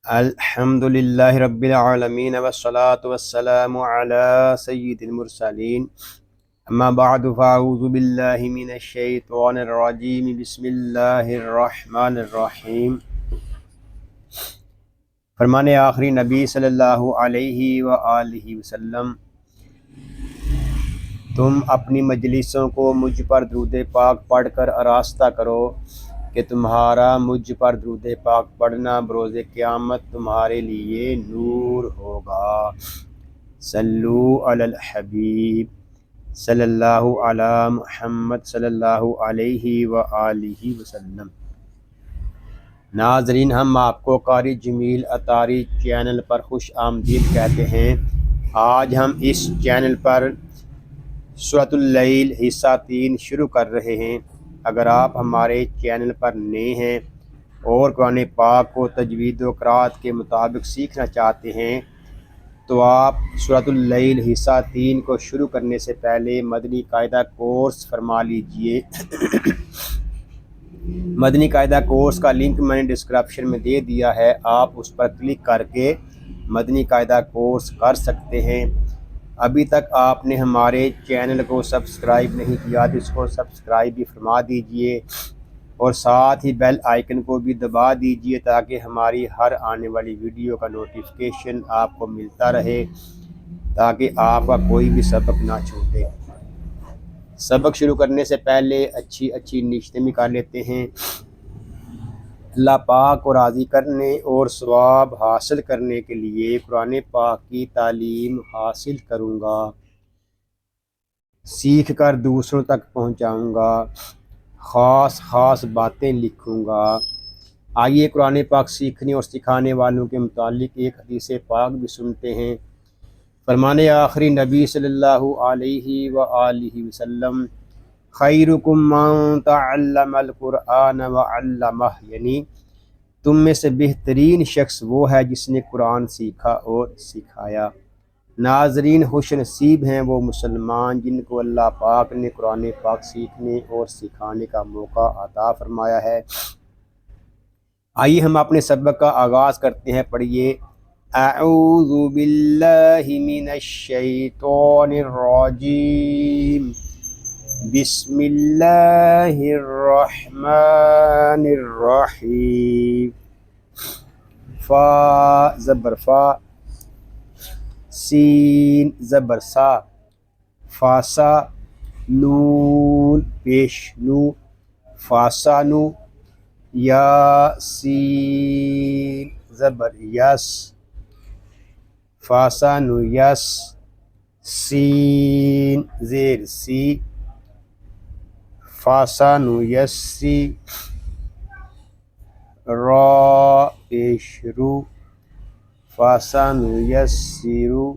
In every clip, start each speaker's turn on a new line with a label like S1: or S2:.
S1: الحمدللہ رب العالمین والصلاة والسلام علی سید المرسلین اما بعد فاعوذ باللہ من الشیطان الرجیم بسم اللہ الرحمن الرحیم۔ فرمان آخری نبی صلی اللہ علیہ وآلہ وسلم، تم اپنی مجلسوں کو مجھ پر درود پاک پڑھ کر آراستہ کرو کہ تمہارا مجھ پر درود پاک پڑھنا بروز قیامت تمہارے لیے نور ہوگا۔ صلو علی الحبیب صلی اللہ علی محمد صلی اللہ علیہ وآلہ وسلم۔ ناظرین، ہم آپ کو قاری جمیل اطاری چینل پر خوش آمدید کہتے ہیں۔ آج ہم اس چینل پر سورۃ اللیل حصہ 3 شروع کر رہے ہیں۔ اگر آپ ہمارے چینل پر نئے ہیں اور قرآن پاک کو تجوید و قرات کے مطابق سیکھنا چاہتے ہیں تو آپ سورۃ اللیل حصہ 3 کو شروع کرنے سے پہلے مدنی قاعدہ کورس فرما لیجئے۔ مدنی قاعدہ کورس کا لنک میں نے ڈسکرپشن میں دے دیا ہے، آپ اس پر کلک کر کے مدنی قاعدہ کورس کر سکتے ہیں۔ ابھی تک آپ نے ہمارے چینل کو سبسکرائب نہیں کیا تو اس کو سبسکرائب بھی فرما دیجئے اور ساتھ ہی بیل آئیکن کو بھی دبا دیجئے تاکہ ہماری ہر آنے والی ویڈیو کا نوٹیفیکیشن آپ کو ملتا رہے، تاکہ آپ کا کوئی بھی سبق نہ چھوٹے۔ سبق شروع کرنے سے پہلے اچھی نیتیں کر لیتے ہیں۔ اللہ پاک کو راضی کرنے اور ثواب حاصل کرنے کے لیے قرآن پاک کی تعلیم حاصل کروں گا، سیکھ کر دوسروں تک پہنچاؤں گا، خاص باتیں لکھوں گا۔ آئیے قرآن پاک سیکھنے اور سکھانے والوں کے متعلق ایک حدیث پاک بھی سنتے ہیں۔ فرمان آخری نبی صلی اللہ علیہ وآلہ وسلم، خیرکم من تعلم القرآن وعلمہ، یعنی تم میں سے بہترین شخص وہ ہے جس نے قرآن سیکھا اور سکھایا۔ ناظرین، خوش نصیب ہیں وہ مسلمان جن کو اللہ پاک نے قرآن پاک سیکھنے اور سکھانے کا موقع عطا فرمایا ہے۔ آئیے ہم اپنے سبق کا آغاز کرتے ہیں۔ پڑھیے، اعوذ باللہ من الشیطان الرجیم، بسم اللہ الرحمن الرحیم۔ فا زبر فا، سین زبر سا، فاسا، نون پیش نو، فاسا نو، یا سین زبر یس، فاسا نو یس، سین زیر سی، فاسا نو یسی، را پیش رو، فاسا نو یسیرو،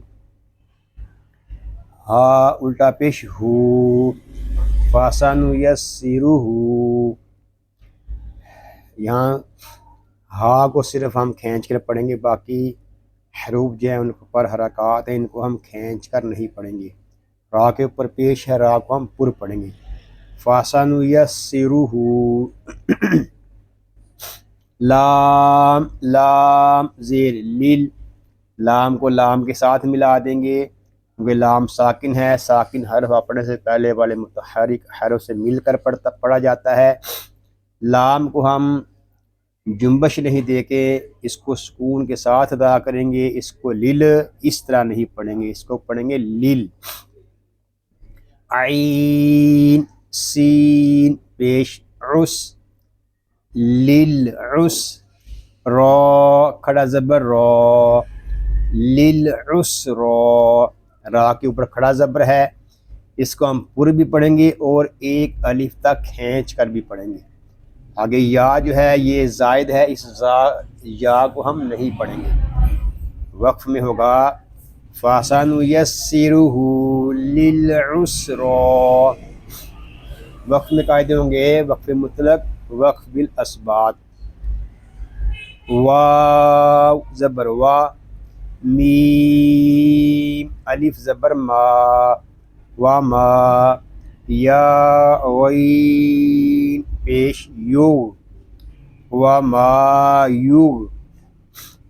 S1: ہا الٹا پیش ہو، فاسا نو یسیرو ہو۔ یہاں ہا کو صرف ہم کھینچ کر پڑھیں گے، باقی حروف جو ہیں ان پر حرکات ہیں، ان کو ہم کھینچ کر نہیں پڑھیں گے۔ را کے اوپر پیش ہے، را کو ہم پر پڑھیں گے۔ فاسانو یسرہ، لام لام زیر لیل، لام کو لام کے ساتھ ملا دیں گے کیونکہ لام ساکن ہے، ساکن حرف پڑھنے سے پہلے والے متحرک حرف سے مل کر پڑھا جاتا ہے۔ لام کو ہم جنبش نہیں دے کے اس کو سکون کے ساتھ ادا کریں گے، اس کو لل اس طرح نہیں پڑھیں گے، اس کو پڑھیں گے لل۔ عین سین پیش عس، للعس، را کھڑا زبر را، للعسرا، را کے اوپر کھڑا زبر ہے، اس کو ہم پر بھی پڑھیں گے اور ایک الف تک کھینچ کر بھی پڑھیں گے۔ آگے یا جو ہے یہ زائد ہے، اس یا کو ہم نہیں پڑھیں گے۔ وقف میں ہوگا فَسَنُيَسِّرُهُ لِلْعُسْرَىٰ۔ وقف میں قاعدے ہوں گے وقف مطلق، وقف بالاسبات۔ واو زبر وا، میم الف زبر ما، وما، یا غین پیش یو، وما یو،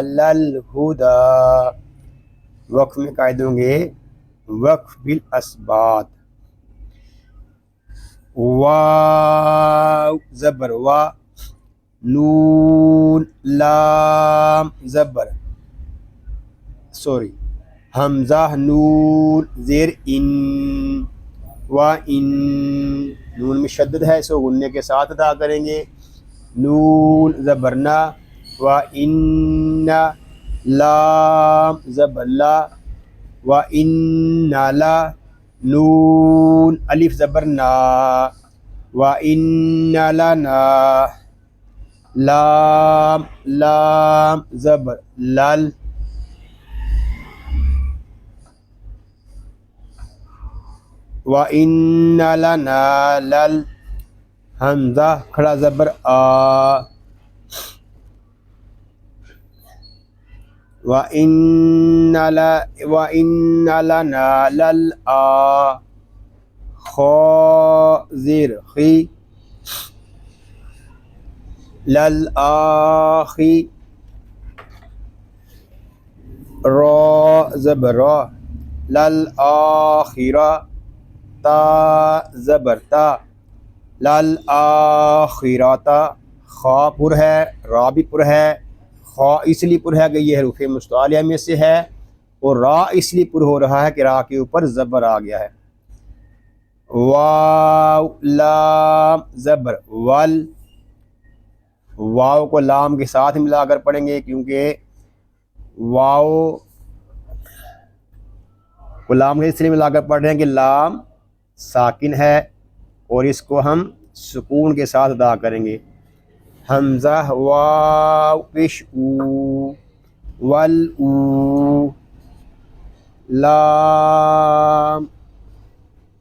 S1: للہدا، وقف میں قائد ہوں گے وقف بالاسبات. واو زبر وا، نون لام زبر حمزہ نون زیر ان، نون میں شدت ہے، اس کو غننے کے ساتھ ادا کریں گے. نون زبر نا، ان لام زبر لا، ان لا، نون الف زبر نا، ان لنا، لام زبر لل، وَإِنَّ لَنَا لَل، حمزہ کھڑا زبر آ، وَإِنَّ لَنَا لَلْآ، خا زیر خی، لَلْآخِ، را زبر را، لَلْآخِرَہ، تا زبر تا، للآخرۃ، خا پر ہے، را بھی پر ہے. خا اس لیے پر ہے کہ یہ حروف مستعلیہ میں سے ہے، اور را اس لیے پر ہو رہا ہے کہ را کے اوپر زبر آ گیا ہے. واو لام زبر ول، واو کو لام کے ساتھ ملا کر پڑھیں گے، کیونکہ واو کو لام کے اس لیے ملا کر پڑھ رہے ہیں کہ لام ساکن ہے اور اس کو ہم سکون کے ساتھ ادا کریں گے. حمزہ واو پیش او، ول او، لام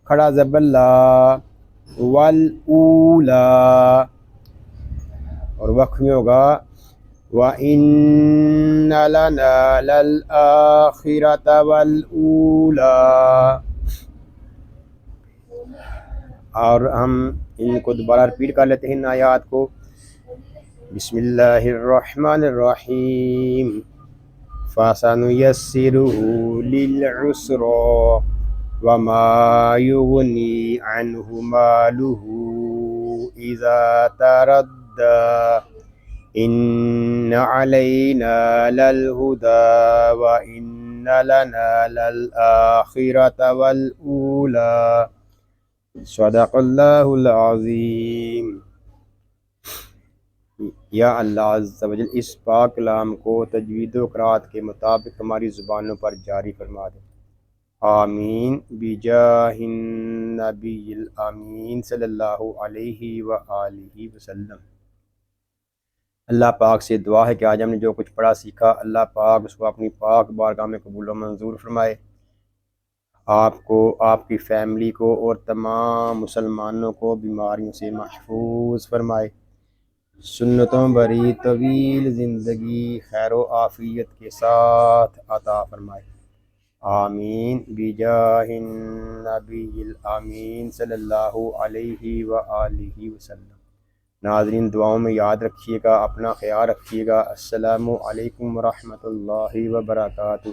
S1: کھڑا زبر لا، ول اولا، اور وقف میں ہوگا وَإِنَّ لَنَا لَلْآخِرَةَ وَالْأُولَى. اور ہم ان کو دوبارہ ریپیٹ کر لیتے ہیں ان آیات کو. بسم اللہ الرحمن الرحیم، فَسَنُيَسِّرُهُ لِلْعُسْرَى وَمَا يُغْنِي عَنْهُ مَالُهُ إِذَا تَرَدَّى إِنَّ عَلَيْنَا لَلْهُدَى وَإِنَّ لَنَا لَلْآخِرَةَ وَالْأُولَى. صدق اللہ العظیم. یا اللہ عز و جل اس پاک کلام کو تجوید و قرات کے مطابق ہماری زبانوں پر جاری فرما دے. آمین بجاہ النبی الامین صلی اللہ علیہ وآلہ وسلم. اللہ پاک سے دعا ہے کہ آج ہم نے جو کچھ پڑھا سیکھا، اللہ پاک اس کو اپنی پاک بارگاہ میں قبول و منظور فرمائے. آپ کو، آپ کی فیملی کو اور تمام مسلمانوں کو بیماریوں سے محفوظ فرمائے. سنتوں بری طویل زندگی خیر و عافیت کے ساتھ عطا فرمائے. آمین بجاہ النبی الامین صلی اللہ علیہ وآلہ وسلم. ناظرین دعاؤں میں یاد رکھیے گا، اپنا خیال رکھیے گا. السلام علیکم ورحمۃ اللہ وبرکاتہ.